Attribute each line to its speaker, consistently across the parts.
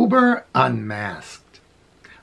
Speaker 1: Uber Unmasked.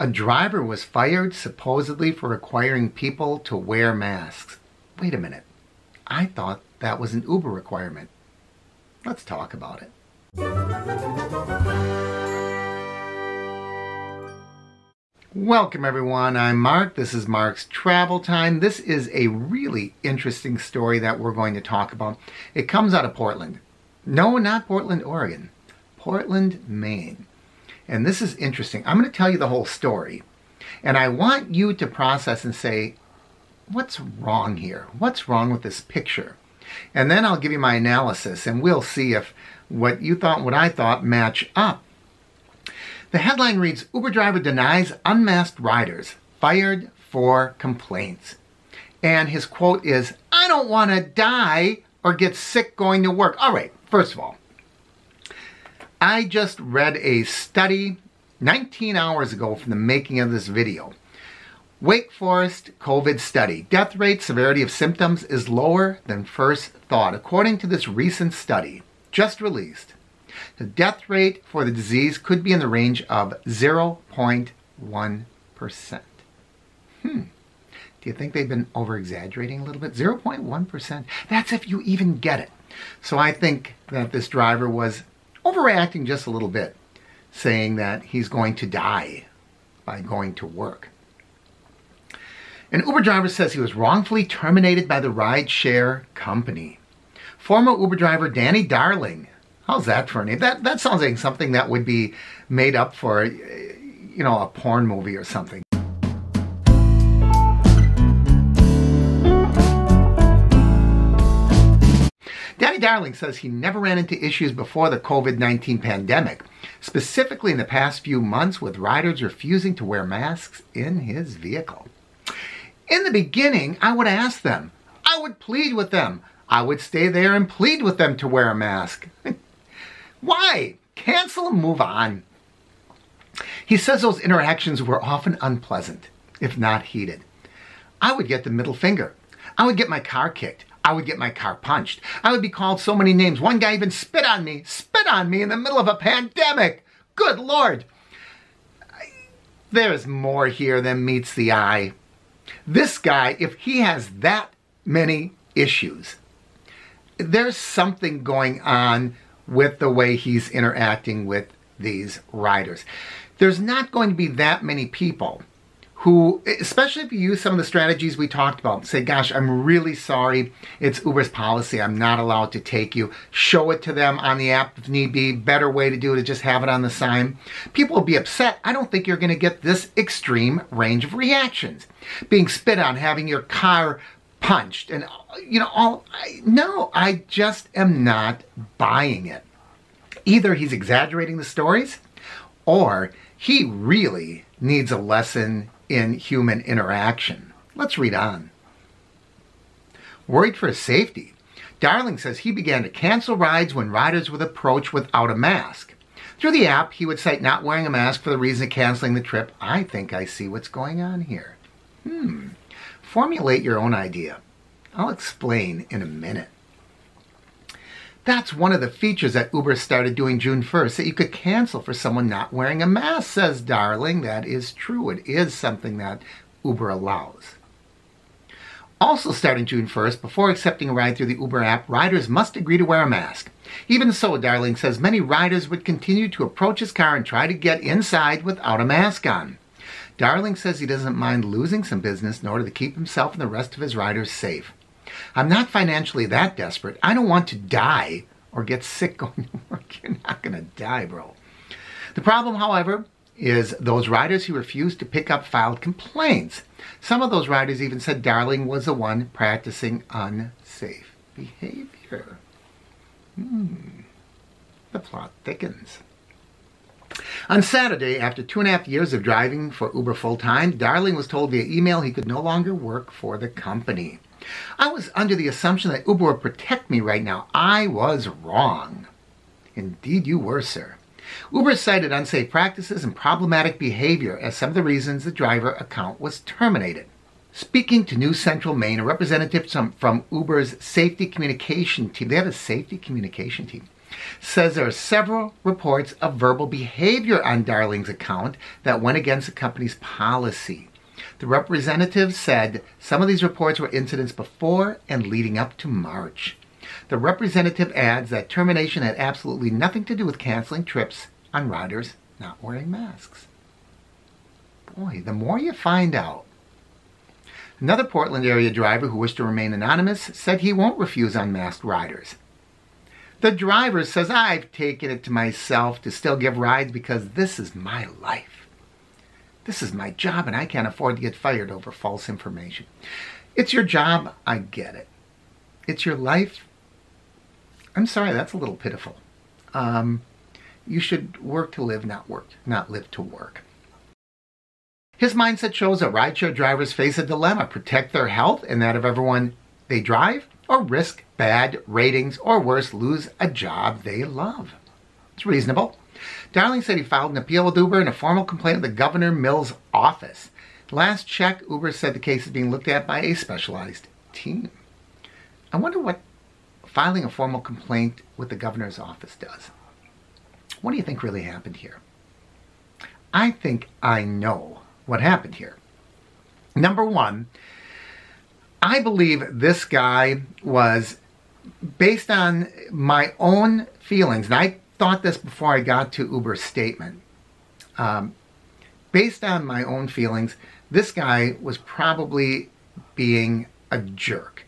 Speaker 1: A driver was fired supposedly for requiring people to wear masks. Wait a minute. I thought that was an Uber requirement. Let's talk about it. Welcome everyone, I'm Mark. This is Mark's Travel Time. This is a really interesting story that we're going to talk about. It comes out of Portland. No, not Portland, Oregon. Portland, Maine. And this is interesting. I'm going to tell you the whole story. And I want you to process and say, what's wrong here? What's wrong with this picture? And then I'll give you my analysis and we'll see if what you thought and what I thought match up. The headline reads, Uber driver denies unmasked riders, fired for complaints. And his quote is, I don't want to die or get sick going to work. All right, first of all, I just read a study 19 hours ago from the making of this video. Wake Forest COVID study. Death rate, severity of symptoms is lower than first thought. According to this recent study, just released, the death rate for the disease could be in the range of 0.1%. Do you think they've been over-exaggerating a little bit? 0.1%. That's if you even get it. So I think that this driver was overreacting just a little bit, saying that he's going to die by going to work. An Uber driver says he was wrongfully terminated by the rideshare company. Former Uber driver Danny Darling. How's that for a name? That sounds like something that would be made up for, you know, a porn movie or something. Danny Darling says he never ran into issues before the COVID-19 pandemic, specifically in the past few months with riders refusing to wear masks in his vehicle. In the beginning, I would ask them. I would plead with them. I would stay there and plead with them to wear a mask. Why? Cancel and move on. He says those interactions were often unpleasant, if not heated. I would get the middle finger. I would get my car kicked. I would get my car punched. I would be called so many names. One guy even spit on me in the middle of a pandemic. Good Lord. There's more here than meets the eye. This guy, if he has that many issues, there's something going on with the way he's interacting with these riders. There's not going to be that many people who, especially if you use some of the strategies we talked about, say, gosh, I'm really sorry, it's Uber's policy, I'm not allowed to take you. Show it to them on the app if need be. Better way to do it is just have it on the sign. People will be upset. I don't think you're going to get this extreme range of reactions. Being spit on, having your car punched, and you know, no, I just am not buying it. Either he's exaggerating the stories, or he really needs a lesson in human interaction. Let's read on. Worried for his safety, Darling says he began to cancel rides when riders would approach without a mask. Through the app, he would cite not wearing a mask for the reason of canceling the trip. I think I see what's going on here. Formulate your own idea. I'll explain in a minute. That's one of the features that Uber started doing June 1st, that you could cancel for someone not wearing a mask, says Darling. That is true. It is something that Uber allows. Also starting June 1st, before accepting a ride through the Uber app, riders must agree to wear a mask. Even so, Darling says many riders would continue to approach his car and try to get inside without a mask on. Darling says he doesn't mind losing some business in order to keep himself and the rest of his riders safe. I'm not financially that desperate. I don't want to die or get sick going to work. You're not going to die, bro. The problem, however, is those riders who refused to pick up filed complaints. Some of those riders even said Darling was the one practicing unsafe behavior. The plot thickens. On Saturday, after 2.5 years of driving for Uber full-time, Darling was told via email he could no longer work for the company. I was under the assumption that Uber would protect me right now. I was wrong. Indeed you were, sir. Uber cited unsafe practices and problematic behavior as some of the reasons the driver account was terminated. Speaking to New Central Maine, a representative from Uber's safety communication team, they have a safety communication team, says there are several reports of verbal behavior on Darling's account that went against the company's policy. The representative said some of these reports were incidents before and leading up to March. The representative adds that termination had absolutely nothing to do with canceling trips on riders not wearing masks. Boy, the more you find out. Another Portland area driver who wished to remain anonymous said he won't refuse unmasked riders. The driver says, I've taken it to myself to still give rides because this is my life. This is my job and I can't afford to get fired over false information. It's your job, I get it. It's your life. I'm sorry, that's a little pitiful. You should work to live, not live to work. His mindset shows that rideshare drivers face a dilemma: protect their health and that of everyone they drive, or risk bad ratings, or worse, lose a job they love. It's reasonable. Darling said he filed an appeal with Uber and a formal complaint with the Governor Mills' office. Last check, Uber said the case is being looked at by a specialized team. I wonder what filing a formal complaint with the governor's office does. What do you think really happened here? I think I know what happened here. Number one, I believe this guy was, based on my own feelings, and I thought this before I got to Uber's statement, based on my own feelings, this guy was probably being a jerk.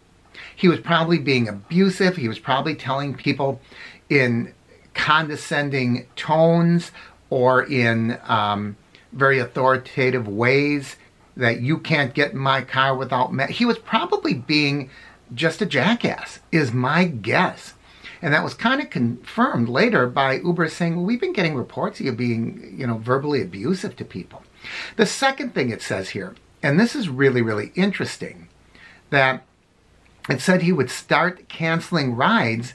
Speaker 1: He was probably being abusive. He was probably telling people in condescending tones or in very authoritative ways that you can't get in my car without me. He was probably being just a jackass, is my guess. And that was kind of confirmed later by Uber saying, well, we've been getting reports of you being, verbally abusive to people. The second thing it says here, and this is really, really interesting, that it said he would start canceling rides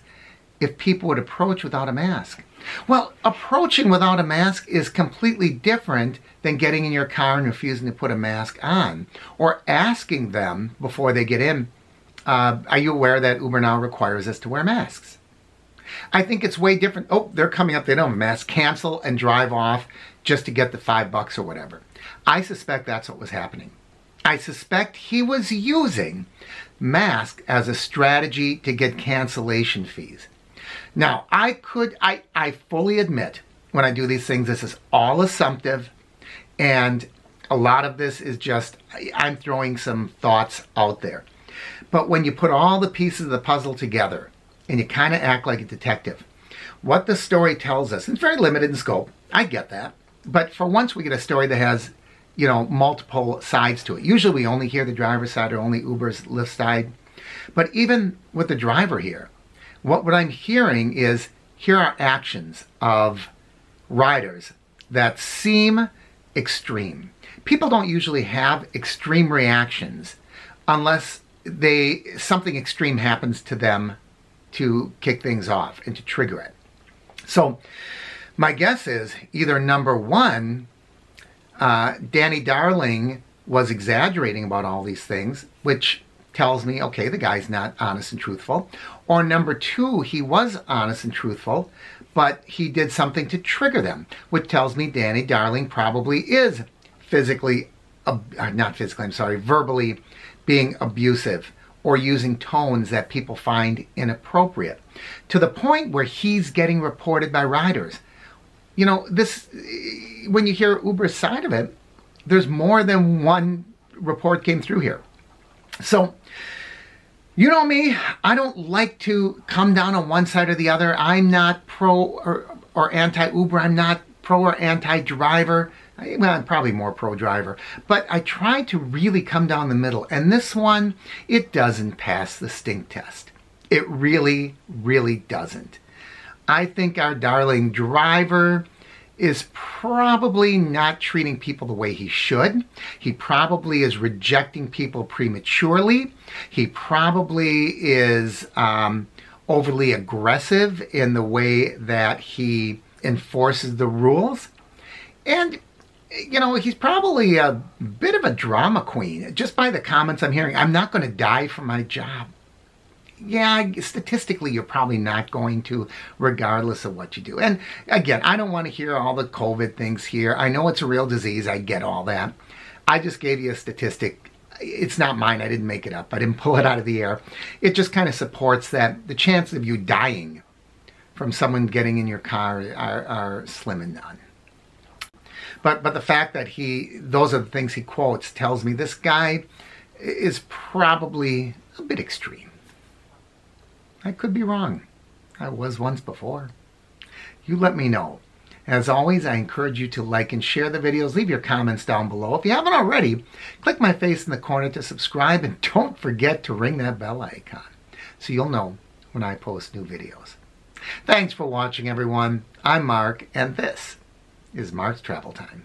Speaker 1: if people would approach without a mask. Well, approaching without a mask is completely different than getting in your car and refusing to put a mask on, or asking them before they get in, are you aware that Uber now requires us to wear masks? I think it's way different. Oh, they're coming up, they don't have a mask. Cancel and drive off just to get the $5 or whatever. I suspect that's what was happening. I suspect he was using mask as a strategy to get cancellation fees. Now, I fully admit when I do these things, this is all assumptive, and a lot of this is just, I'm throwing some thoughts out there. But when you put all the pieces of the puzzle together, and you kind of act like a detective, what the story tells us, and it's very limited in scope, I get that, but for once we get a story that has, multiple sides to it. Usually we only hear the driver's side or only Uber's Lyft side. But even with the driver here, what I'm hearing is, here are actions of riders that seem extreme. People don't usually have extreme reactions unless something extreme happens to them to kick things off and to trigger it. So my guess is either number one, Danny Darling was exaggerating about all these things, which tells me, okay, the guy's not honest and truthful. Or number two, he was honest and truthful, but he did something to trigger them, which tells me Danny Darling probably is verbally being abusive or using tones that people find inappropriate, to the point where he's getting reported by riders. When you hear Uber's side of it, there's more than one report came through here. So, you know me, I don't like to come down on one side or the other. I'm not pro or anti-Uber. I'm not pro or anti-driver. Well, I'm probably more pro-driver. But I try to really come down the middle. And this one, it doesn't pass the stink test. It really, really doesn't. I think our darling driver is probably not treating people the way he should. He probably is rejecting people prematurely. He probably is overly aggressive in the way that he enforces the rules. And, he's probably a bit of a drama queen. Just by the comments I'm hearing, I'm not going to die for my job. yeah, statistically, you're probably not going to, regardless of what you do. And again, I don't want to hear all the COVID things here. I know it's a real disease. I get all that. I just gave you a statistic. It's not mine. I didn't make it up. I didn't pull it out of the air. It just kind of supports that the chance of you dying from someone getting in your car are slim and none. But the fact that those are the things he quotes tells me this guy is probably a bit extreme. I could be wrong. I was once before. You let me know. As always, I encourage you to like and share the videos. Leave your comments down below. If you haven't already, click my face in the corner to subscribe, and don't forget to ring that bell icon so you'll know when I post new videos. Thanks for watching, everyone. I'm Mark, and this is Mark's Travel Time.